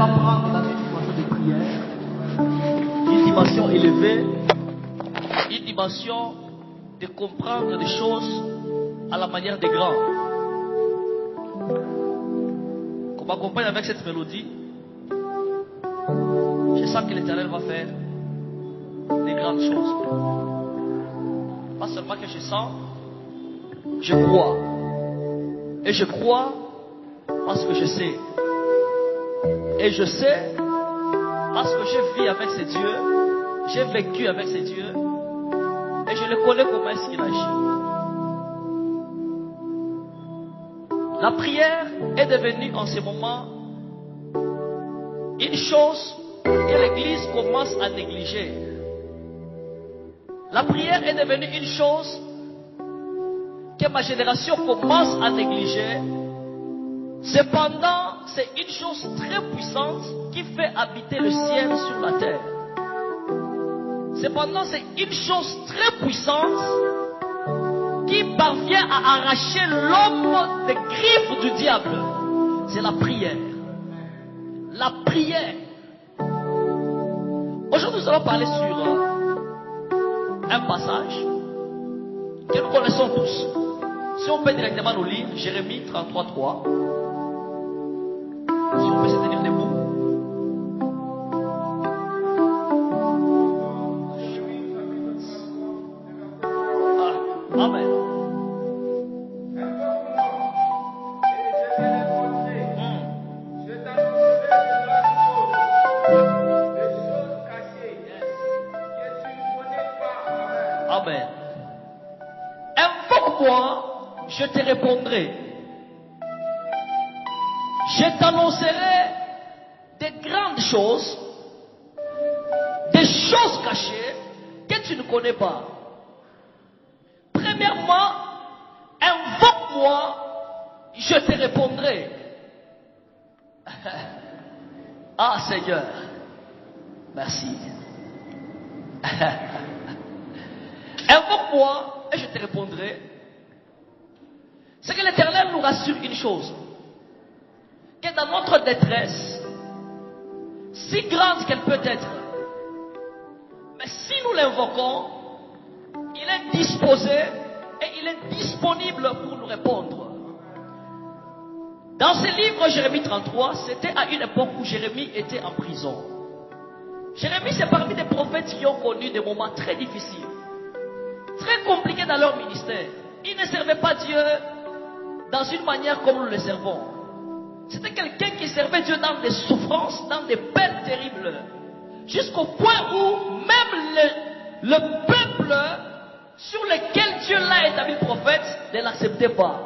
apprendre dans une dimension de prière, une dimension élevée, une dimension de comprendre des choses à la manière des grands. Qu'on m'accompagne avec cette mélodie, je sens que l'Éternel va faire des grandes choses. Pas seulement que je sens, je crois. Et je crois parce que je sais. Et je sais parce que je vis avec ces dieux, j'ai vécu avec ces dieux, et je le connais comment est-ce qu'il agit. La prière est devenue en ce moment une chose que l'Église commence à négliger. La prière est devenue une chose que ma génération commence à négliger. Cependant, c'est une chose très puissante qui fait habiter le ciel sur la terre. Cependant, c'est une chose très puissante qui parvient à arracher l'homme des griffes du diable. C'est la prière. La prière. Aujourd'hui, nous allons parler sur un passage que nous connaissons tous. Si on peut directement nous lire, Jérémie 33:3. Si on peut se tenir debout. Ah, amen. Amen. Invoque-moi, je te répondrai. Je t'annoncerai des grandes choses, des choses cachées que tu ne connais pas. Premièrement, invoque-moi, je te répondrai. Ah Seigneur, merci. Invoque-moi et je te répondrai. C'est que l'Éternel nous rassure une chose. Que dans notre détresse, si grande qu'elle peut être, mais si nous l'invoquons, il est disposé et il est disponible pour nous répondre. Dans ce livre, Jérémie 33, c'était à une époque où Jérémie était en prison. Jérémie, c'est parmi des prophètes qui ont connu des moments très difficiles, très compliqués dans leur ministère. Ils ne servaient pas Dieu dans une manière comme nous le servons. C'était quelqu'un qui servait Dieu dans des souffrances, dans des peines terribles. Jusqu'au point où même le peuple sur lequel Dieu l'a établi prophète ne l'acceptait pas.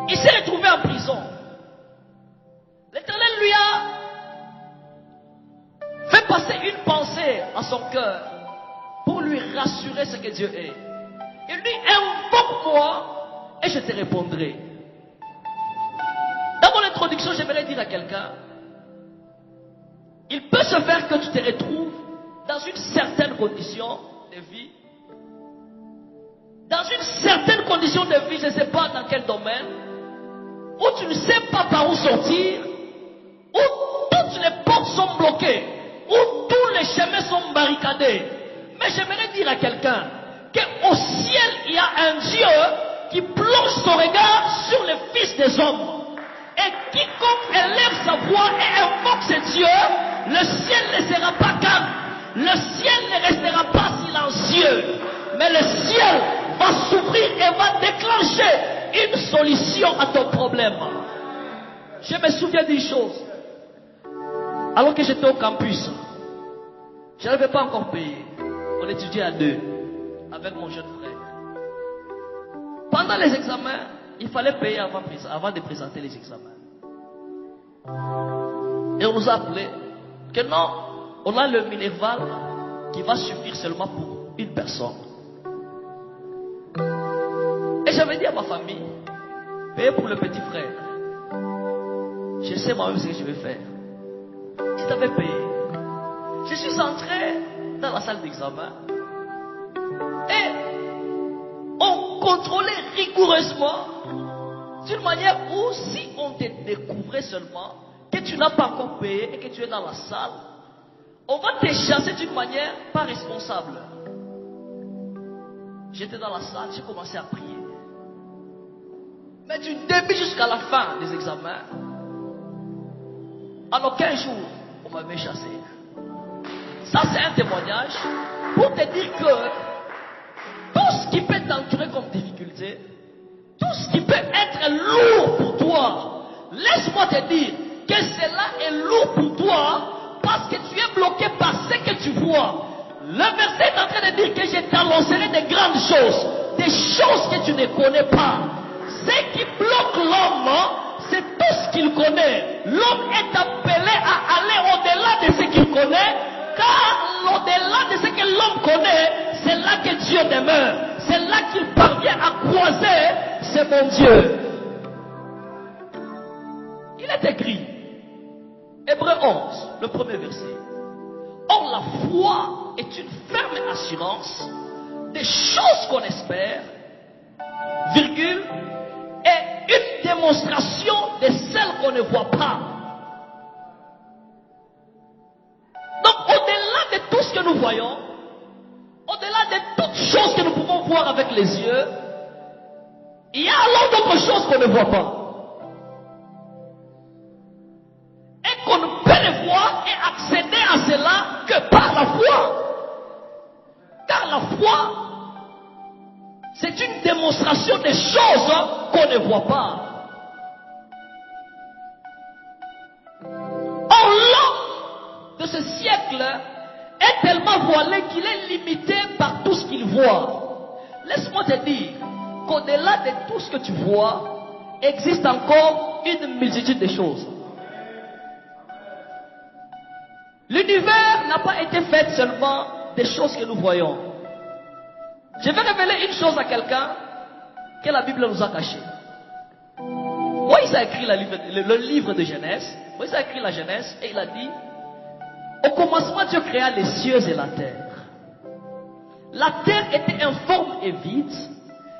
Il s'est retrouvé en prison. L'Éternel lui a fait passer une pensée à son cœur pour lui rassurer ce que Dieu est. Il lui dit, invoque-moi et je te répondrai. Dans mon introduction, j'aimerais dire à quelqu'un, il peut se faire que tu te retrouves dans une certaine condition de vie, dans une certaine condition de vie, je ne sais pas dans quel domaine, où tu ne sais pas par où sortir, où toutes les portes sont bloquées, où tous les chemins sont barricadés. Mais j'aimerais dire à quelqu'un qu'au ciel, il y a un Dieu qui plonge son regard sur les fils des hommes. Et quiconque élève sa voix et invoque ce Dieu, le ciel ne sera pas calme. Le ciel ne restera pas silencieux. Mais le ciel va s'ouvrir et va déclencher une solution à ton problème. Je me souviens d'une chose. Alors que j'étais au campus, je n'avais pas encore payé. On étudiait à deux avec mon jeune frère. Pendant les examens, il fallait payer avant de présenter les examens. Et on nous a appelé que non, on a le Minerval qui va suffire seulement pour une personne. Et j'avais dit à ma famille, payez pour le petit frère. Je sais moi-même ce que je vais faire. Ils avaient payé. Je suis entré dans la salle d'examen et on contrôlait rigoureusement d'une manière où si on te découvrait seulement, que tu n'as pas encore payé et que tu es dans la salle, on va te chasser d'une manière pas responsable. J'étais dans la salle, j'ai commencé à prier. Mais du début jusqu'à la fin des examens, en aucun jour, on m'avait chassé. Ça, c'est un témoignage pour te dire que tout ce qui peut t'entourer comme difficulté, tout ce qui peut être lourd pour toi, laisse-moi te dire que cela est lourd pour toi parce que tu es bloqué par ce que tu vois. Le verset est en train de dire que je t'annoncerai des grandes choses, des choses que tu ne connais pas. Ce qui bloque l'homme, c'est tout ce qu'il connaît. L'homme est appelé à aller au-delà de ce qu'il connaît, car au-delà de ce que l'homme connaît, c'est là que Dieu demeure. C'est là qu'il parvient à croiser, c'est mon Dieu. Il est écrit, Hébreux 11, le premier verset. Or la foi est une ferme assurance des choses qu'on espère, virgule, et une démonstration de celles qu'on ne voit pas. Donc au-delà de tout ce que nous voyons, au-delà de toutes choses que nous pouvons voir avec les yeux, il y a alors d'autres choses qu'on ne voit pas. Et qu'on ne peut les voir et accéder à cela que par la foi. Car la foi, c'est une démonstration des choses qu'on ne voit pas. Or, l'homme de ce siècle est tellement voilé qu'il est limité par tout ce qu'il voit. Laisse-moi te dire qu'au-delà de tout ce que tu vois, existe encore une multitude de choses. L'univers n'a pas été fait seulement des choses que nous voyons. Je vais révéler une chose à quelqu'un que la Bible nous a caché. Moïse a écrit le livre de Genèse. Moïse a écrit la Genèse et il a dit: au commencement, Dieu créa les cieux et la terre. La terre était informe et vide.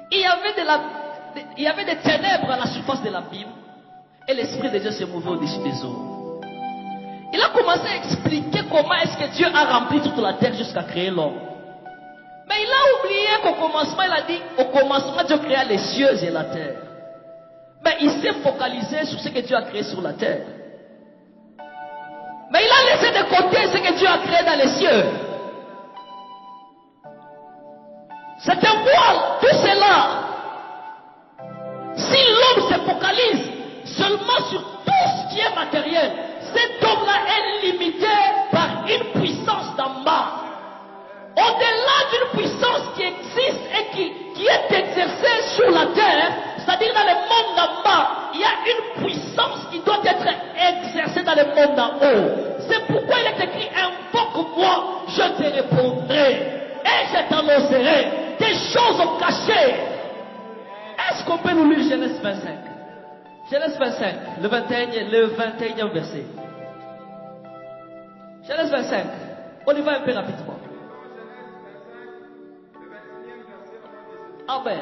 Il y avait des ténèbres à la surface de l'abîme. Et l'Esprit de Dieu se mouvait au-dessus des eaux. Il a commencé à expliquer comment est-ce que Dieu a rempli toute la terre jusqu'à créer l'homme. Mais il a oublié qu'au commencement, il a dit, au commencement, Dieu créa les cieux et la terre. Mais il s'est focalisé sur ce que Dieu a créé sur la terre. Mais il a laissé de côté ce que Dieu a créé dans les cieux. C'est un voile, tout cela. Si l'homme se focalise seulement sur tout ce qui est matériel, cet homme-là est limité par une puissance d'en bas. Au-delà d'une puissance qui existe et qui est exercée sur la terre, c'est-à-dire dans le monde d'en bas, il y a une puissance qui doit être exercée dans le monde d'en haut. C'est pourquoi il est écrit: invoque-moi, je te répondrai et je t'annoncerai des choses cachées. Est-ce qu'on peut nous lire Genèse 25? Genèse 25, le 21e verset. Genèse 25, on y va un peu rapidement. Amen.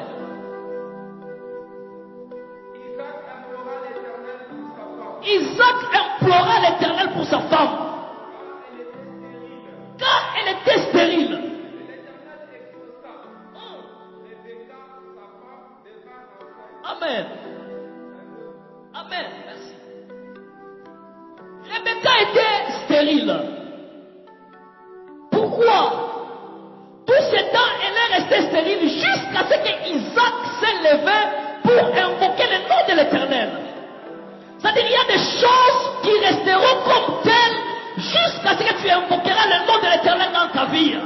Isaac implora l'Éternel pour sa femme, car elle était stérile. Amen. Amen. Merci. Rebecca était stérile. Pourquoi? Tout ce temps, elle est restée stérile jusqu'à ce que Isaac s'est levé pour invoquer le nom de l'Éternel. C'est-à-dire, il y a des choses qui resteront comme telles jusqu'à ce que tu invoqueras le nom de l'Éternel dans ta vie.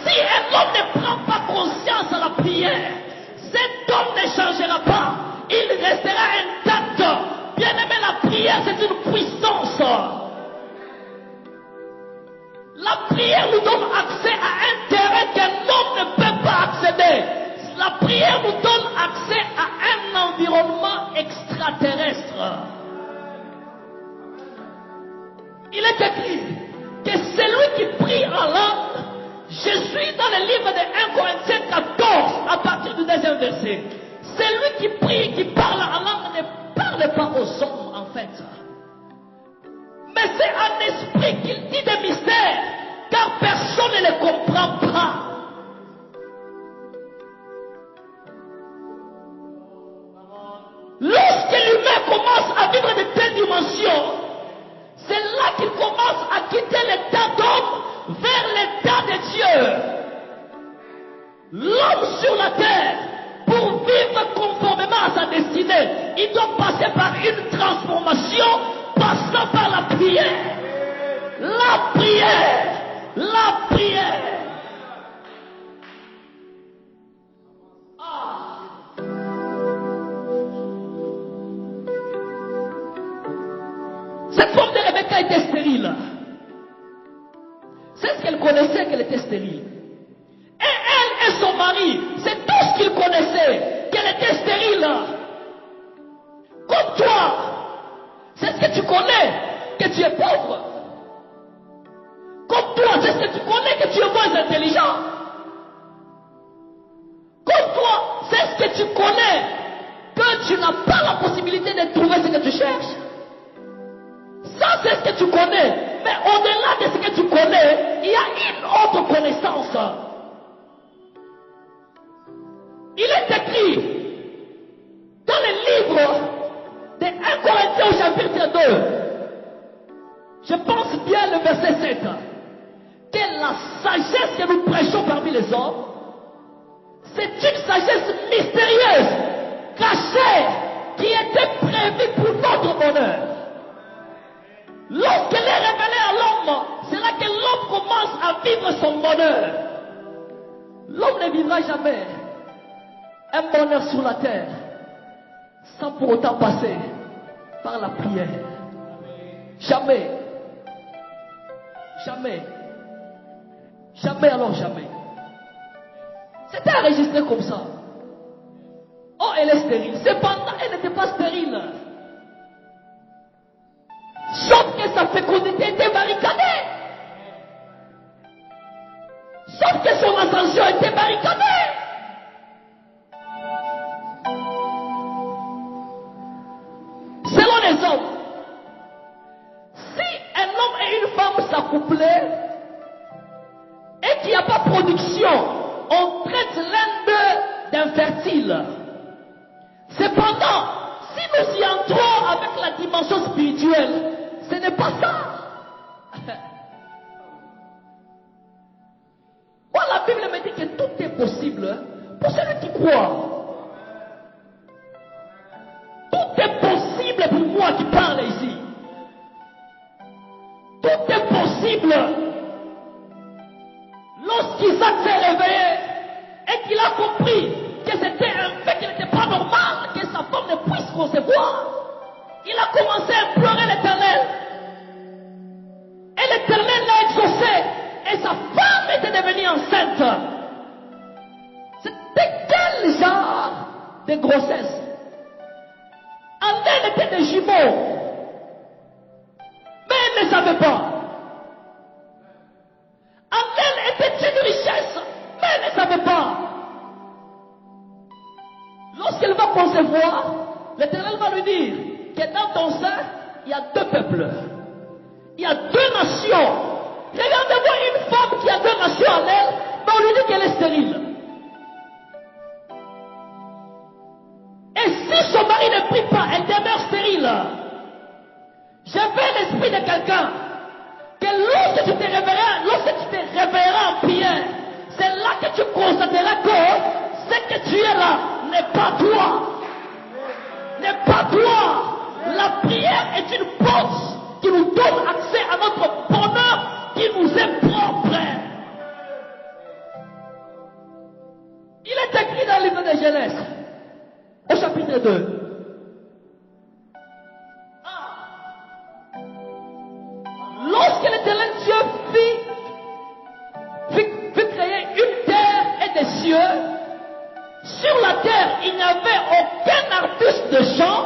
Si un homme ne prend pas conscience à la prière, cet homme ne changera pas. Il restera intact. Bien aimé, la prière, c'est une puissance. La prière nous donne accès à un terrain qu'un homme ne peut pas accéder. La prière nous donne accès à un environnement extraterrestre. Il est écrit que celui qui prie en langue, je suis dans le livre de 1 Corinthiens 14, à partir du 2e verset. Celui qui prie, qui parle en langue, ne parle pas aux hommes en fait. c'est un esprit qui dit des mystères, car personne ne les comprend pas. Lorsque l'humain commence à vivre de telles dimensions, c'est là qu'il commence à quitter l'état d'homme vers l'état de Dieu. L'homme sur la terre, pour vivre conformément à sa destinée, il doit passer par une transformation, passant par la prière. La prière. La prière. Cette femme de Rebecca était stérile. C'est ce qu'elle connaissait, qu'elle était stérile. Et elle et son mari, c'est tout ce qu'ils connaissaient, qu'elle était stérile. Comme toi, c'est ce que tu connais, que tu es pauvre. Comme toi, c'est ce que tu connais, que tu es moins intelligent. Comme toi, c'est ce que tu connais, que tu n'as pas la possibilité de trouver ce que tu cherches. Ça, c'est ce que tu connais. Mais au-delà de ce que tu connais, il y a une autre connaissance. Il est écrit dans le livre de 1 Corinthiens au chapitre 2, je pense bien le verset 7, que la sagesse que nous prêchons parmi les hommes, c'est une sagesse mystérieuse, cachée, qui était prévue pour notre bonheur. Lorsqu'elle est révélée à l'homme, c'est là que l'homme commence à vivre son bonheur. L'homme ne vivra jamais un bonheur sur la terre sans pour autant passer par la prière. Jamais. Jamais. Jamais, alors jamais. C'était enregistré comme ça. Oh, elle est stérile. Cependant, elle n'était pas stérile. Sauf que sa fécondité était barricadée. Sauf que son ascension était barricadée. Selon les hommes, si un homme et une femme s'accouplaient et qu'il n'y a pas production, on traite l'un d'eux d'infertile. Cependant, si nous y entrons avec la dimension spirituelle, ce n'est pas ça. Moi, la Bible me dit que tout est possible pour celui qui croit. Tout est possible pour moi qui parle ici. Tout est possible. Lorsqu'Isaac s'est réveillé et qu'il a compris que c'était un fait, qu'il n'était pas normal que sa femme ne puisse concevoir, il a commencé à implorer l'Éternel. Et l'Éternel l'a exaucé. Et sa femme était devenue enceinte. C'était quel genre de grossesse? En elle était des jumeaux. Mais elle ne savait pas. En elle était une richesse. Mais elle ne savait pas. Lorsqu'elle va concevoir, l'Éternel va lui dire que dans ton sein, il y a deux peuples. Il y a deux nations. Regardez-moi une femme qui a deux nations en elle, mais on lui dit qu'elle est stérile. Et si son mari ne prie pas, elle demeure stérile. J'avais l'esprit de quelqu'un que lorsque tu te réveilleras en prière, c'est là que tu constateras que ce que tu es là n'est pas toi. N'est pas toi. La prière est une porte qui nous donne accès à notre bonheur qui nous est propre. Il est écrit dans le livre de Genèse, au chapitre 2. Lorsque l'Éternel Dieu fit créer une terre et des cieux, sur la terre il n'y avait aucun arbuste de champ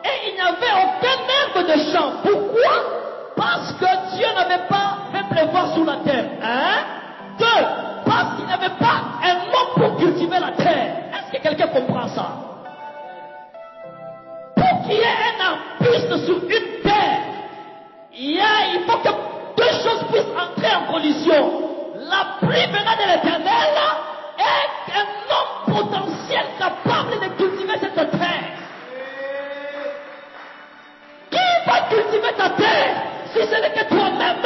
et il n'y avait aucun herbe de champ. Pourquoi? Parce que Dieu n'avait pas fait pleuvoir sur la terre. 1, 2, parce qu'il n'avait pas un homme pour cultiver la terre. Est-ce que quelqu'un comprend ça? Pour qu'il y ait un arbuste sur une terre, il y a cultiver ta terre si ce n'est que toi-même?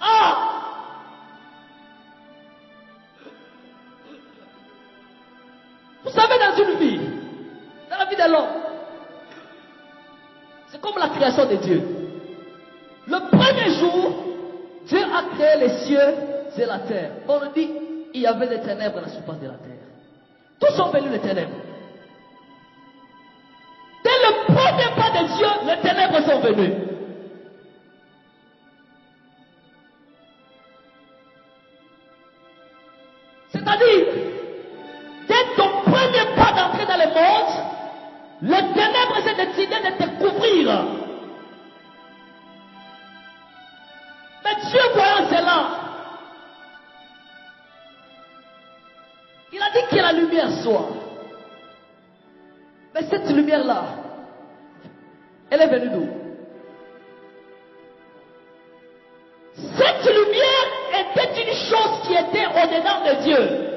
Ah! Vous savez, dans une vie, dans la vie de l'homme, c'est comme la création de Dieu. Le premier jour, Dieu a créé les cieux et la terre. On nous dit, il y avait des ténèbres à la surface de la terre. Tous sont venus les ténèbres. Dès le premier pas de Dieu, les ténèbres sont venues. C'est-à-dire, dès ton premier pas d'entrer dans le monde, les ténèbres s'est décidé de te couvrir. Mais Dieu voyant cela, il a dit que la lumière soit. Mais cette lumière-là, elle est venue d'où? Cette lumière était une chose qui était au-dedans de Dieu.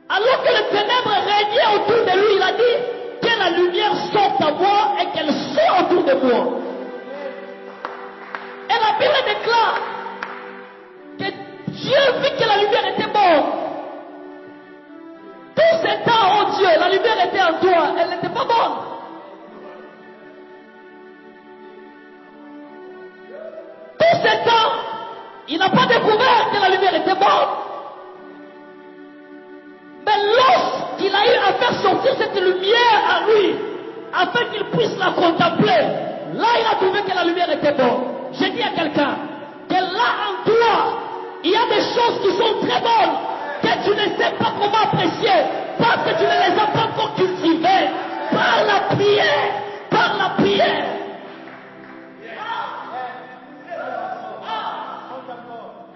Alors que les ténèbres régnaient autour de lui, il a dit que la lumière sorte à moi et qu'elle soit autour de moi. Et la Bible déclare que Dieu vit que la lumière était bonne. Tout ce temps, oh Dieu, la lumière était en toi, elle n'était pas bonne. Tout ce temps, il n'a pas découvert que la lumière était bonne. Mais lorsqu'il a eu à faire sortir cette lumière à lui, afin qu'il puisse la contempler, là il a trouvé que la lumière était bonne. J'ai dit à quelqu'un que là en toi, il y a des choses qui sont très bonnes, que tu ne sais pas comment apprécier, parce que tu ne les as pas encore cultivées. Par la prière, par la prière.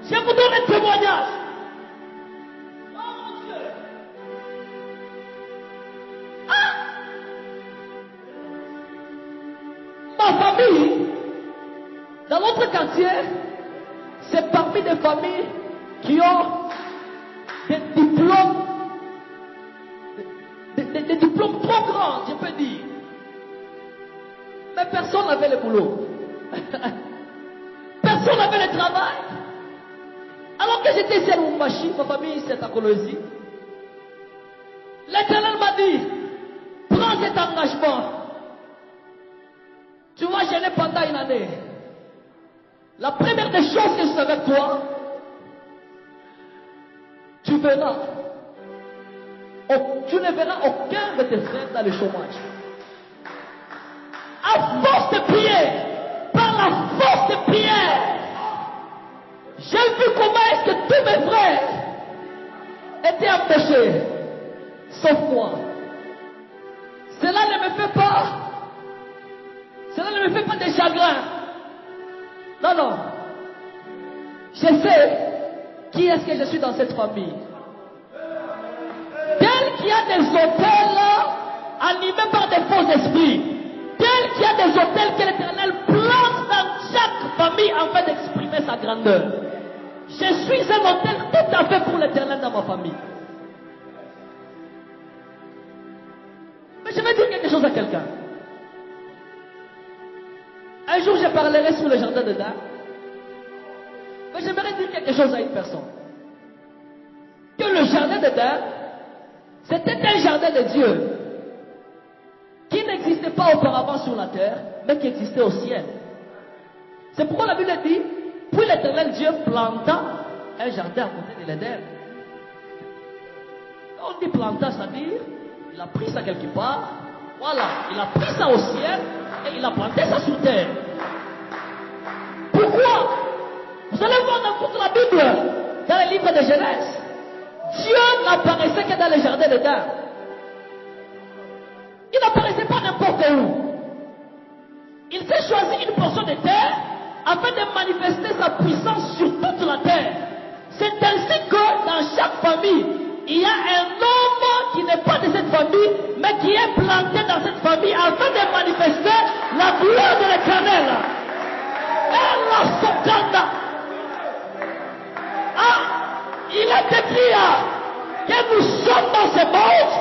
Je vous donne un témoignage. Oh mon Dieu. Ma famille, dans notre quartier, c'est parmi des familles qui ont des diplômes, des diplômes trop grands, je peux dire. Mais personne n'avait le boulot. Personne n'avait le travail. Alors que j'étais ici à Lumbashi, ma famille c'est à Colosie, l'Éternel m'a dit, prends cet engagement. Tu vas gêner pendant une année. La première des choses que je fais avec toi, tu verras, tu ne verras aucun de tes frères dans le chômage. À force de prier, par la force de prière, j'ai vu comment est-ce que tous mes frères étaient empêchés, sauf moi. Cela ne me fait pas de chagrin. Non, non. Je sais qui est-ce que je suis dans cette famille. Tel qu'il y a des hôtels animés par des faux esprits, tel qu'il y a des hôtels que l'Éternel plante dans chaque famille afin d'exprimer sa grandeur. Je suis un hôtel tout à fait pour l'Éternel dans ma famille. Mais je vais dire quelque chose à quelqu'un. Un jour, je parlerai sur le jardin d'Éden. Mais j'aimerais dire quelque chose à une personne. Que le jardin d'Éden, c'était un jardin de Dieu qui n'existait pas auparavant sur la terre, mais qui existait au ciel. C'est pourquoi la Bible dit, puis l'Éternel Dieu planta un jardin à côté de l'Éden. Quand on dit planta, c'est-à-dire, il a pris ça quelque part, voilà, il a pris ça au ciel et il a planté ça sur terre. Pourquoi? Vous allez voir dans toute la Bible, dans les livres de Genèse, Dieu n'apparaissait que dans les jardins d'Éden. Il n'apparaissait pas n'importe où. Il s'est choisi une portion de terre afin de manifester sa puissance sur toute la terre. C'est ainsi que dans chaque famille, il y a un homme qui n'est pas de cette famille, mais qui est planté dans cette famille afin de manifester la gloire de l'Éternel. Et la socanda. Ah, il est écrit que nous sommes dans ce monde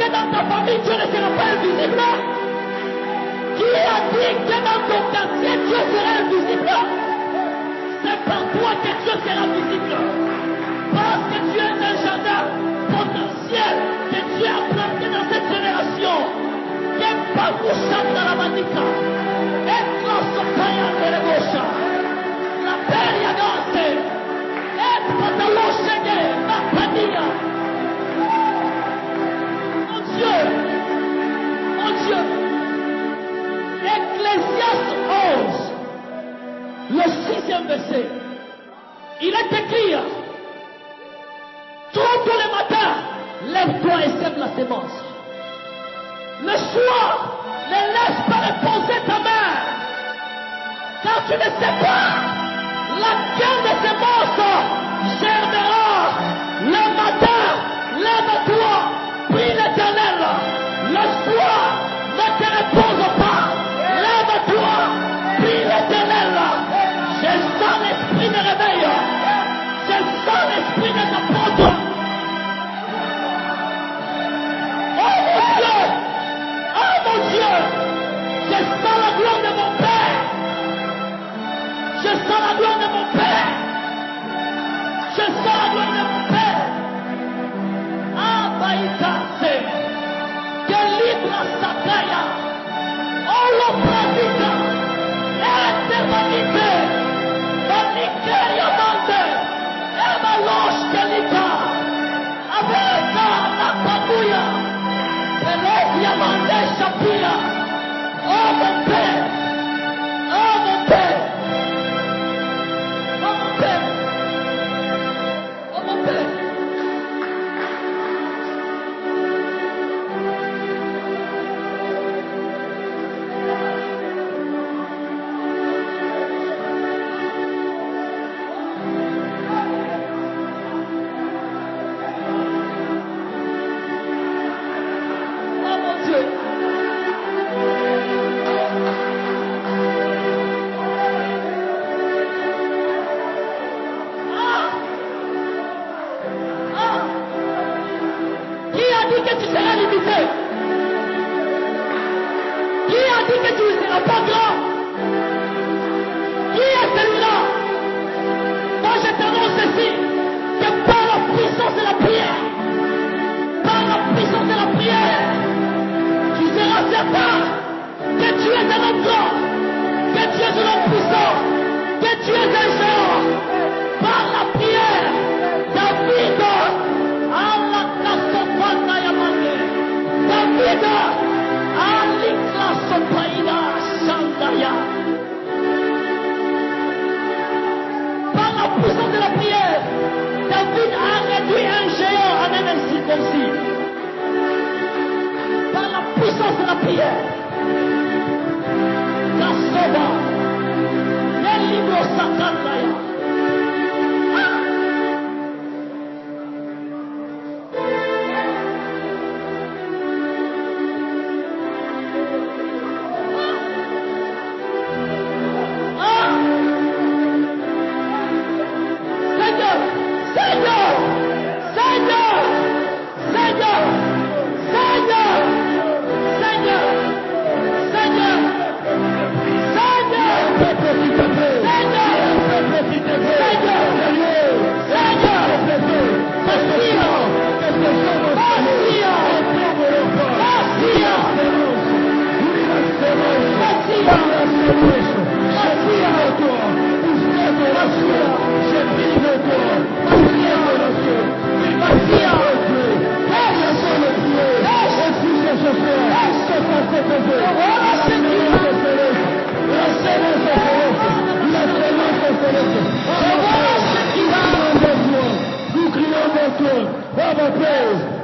que dans ta famille, Dieu ne sera pas invisible? Qui a dit que dans ton quartier, Dieu sera invisible? C'est par toi que Dieu sera visible. Parce que tu es un jardin potentiel que Dieu a planté dans cette génération. Qui est pas couchant dans la manica. Et classe païen de l'ébauche. La peria gante. Et pantalon chégué. La padilla. Mon Dieu. Mon Dieu. Ecclésiaste 11. Le 6e verset. Il est écrit. Tôt le matin, lève-toi et sème la sémence. Le soir, ne laisse pas reposer ta main. Car tu ne sais pas laquelle de ces monstres germera. Le matin, lève-toi, prie l'Éternel. Le soir, ne te repose pas. Lève-toi, prie l'Éternel. Je sens l'esprit de réveil. Je sens l'esprit de t'apôtre. Oh mon Dieu! Oh mon Dieu! Je sens la gloire de mon Père! Je sens la gloire de mon Père! Je sens la gloire de mon Père! Ah, Baïkase! Que libre Sakaya! Oh, lo pratica! Eternalité! Manique Yamante! Eva Loche Kelika! Avec la Papouya! Pelé Yamante Shapira! Oh mon Père! Oh mon Père! Oh mon Père! Oh mon Père! Oh mon Dieu! Ah! Ah! Qui a dit que tu seras limité? Qui a dit que tu ne seras pas grand? Qui est celui-là? Moi je t'annonce ceci, que par la puissance de la prière, par la puissance de la prière, tu seras certain que tu es un homme grand, que tu es un homme puissant, que tu es un géant. Par la prière, David, Allah Kasofana Yamane, David, Alikla Sopaïda Shandaya. Par la puissance de la prière, David a réduit un géant en un incirconcis. Par la puissance de la prière, Kasoba, les libres Sakandaya.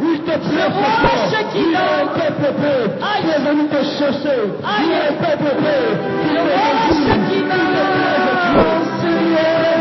Il te plaît, il est un peuple peu, tu es venu te chercher, il est un peuple peu, il te plaît, Seigneur.